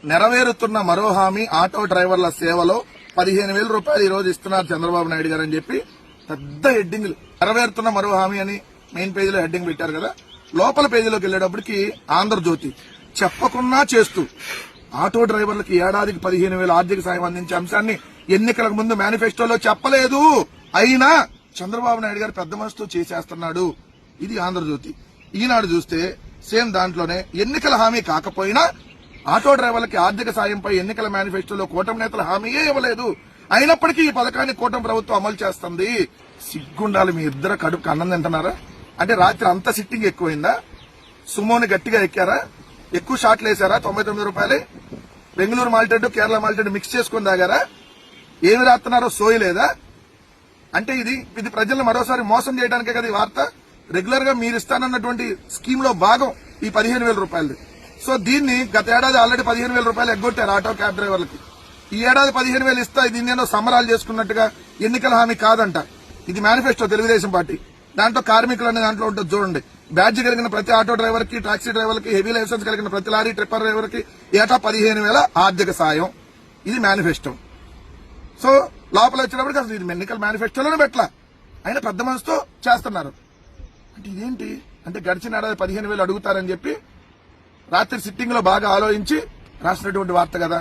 నెరవేరుతున్న మరో హామీ ఆటో డ్రైవర్ల సేవలో 15,000 రూపాయలు ఈ రోజు ఇస్తున్నారు చంద్రబాబు నాయుడు గారు అని చెప్పి పెద్ద హెడ్డింగ్లు. నెరవేరుతున్న మరో హామీ అని మెయిన్ పేజీలో హెడ్డింగ్ పెట్టారు కదా. లోపల పేజీలోకి వెళ్లేటప్పటికి ఆంధ్రజ్యోతి చెప్పకున్నా చేస్తూ ఆటో డ్రైవర్లకు ఏడాదికి 15,000 ఆర్థిక సాయం అందించే అంశాన్ని ఎన్నికలకు ముందు మేనిఫెస్టోలో చెప్పలేదు, అయినా చంద్రబాబు నాయుడు గారు పెద్ద మనసుతో చేసేస్తున్నాడు. ఇది ఆంధ్రజ్యోతి. ఈనాడు చూస్తే సేమ్ దాంట్లోనే ఎన్నికల హామీ కాకపోయినా ఆటో డ్రైవర్లకి ఆర్థిక సాయంపై ఎన్నికల మేనిఫెస్టోలో కూటమి నేతలు హామీయే ఇవ్వలేదు, అయినప్పటికీ ఈ పథకాన్ని కూటమి ప్రభుత్వం అమలు చేస్తుంది. సిగ్గుండాలి. మీ ఇద్దరు కడుపుకి అన్నం తింటున్నారా? అంటే రాత్రి అంతా సిట్టింగ్ ఎక్కువైందా? సుమోని గట్టిగా ఎక్కారా? ఎక్కువ షాట్లు వేసారా? 99 రూపాయలు Bengaluru malted Kerala malted mix చేసుకుని తాగారా? ఏమి రాస్తున్నారో సోయి లేదా? అంటే ఇది ప్రజలను మరోసారి మోసం చేయడానికే కదా ఈ వార్త. రెగ్యులర్ గా మీరు ఇస్తానన్నటువంటి స్కీమ్ లో భాగం ఈ 15,000 రూపాయలు. సో దీన్ని గత ఏడాది ఆల్రెడీ 15,000 రూపాయలు ఎగ్గొట్టారు ఆటో క్యాబ్ డ్రైవర్లకి. ఈ ఏడాది 15,000 ఇస్తా దీన్నేనో సంబరాలు చేసుకున్నట్టుగా ఎన్నికల హామీ కాదంట. ఇది మేనిఫెస్టో తెలుగుదేశం పార్టీ. దాంట్లో కార్మికులు అనే దాంట్లో ఉంటుంది చూడండి. బ్యాడ్జ్ కలిగిన ప్రతి ఆటో డ్రైవర్ కి, టాక్సీ డ్రైవర్ కి, హెవీ లైసెన్స్ కలిగిన ప్రతి లారీ ట్రిప్పర్ డ్రైవర్ కి ఏటా 15,000 ఆర్థిక సాయం. ఇది మేనిఫెస్టో. సో లోపల వచ్చేటప్పటికి అసలు ఇది ఎన్నికల మేనిఫెస్టోలోనే పెట్టలా, అయినా పెద్ద మనసుతో చేస్తున్నారు. అంటే ఇదేంటి అంటే గడిచిన ఏడాది 15,000 అడుగుతారని చెప్పి రాత్రి సిట్టింగ్ లో బాగా ఆలోచించి రాసినటువంటి వార్త కదా.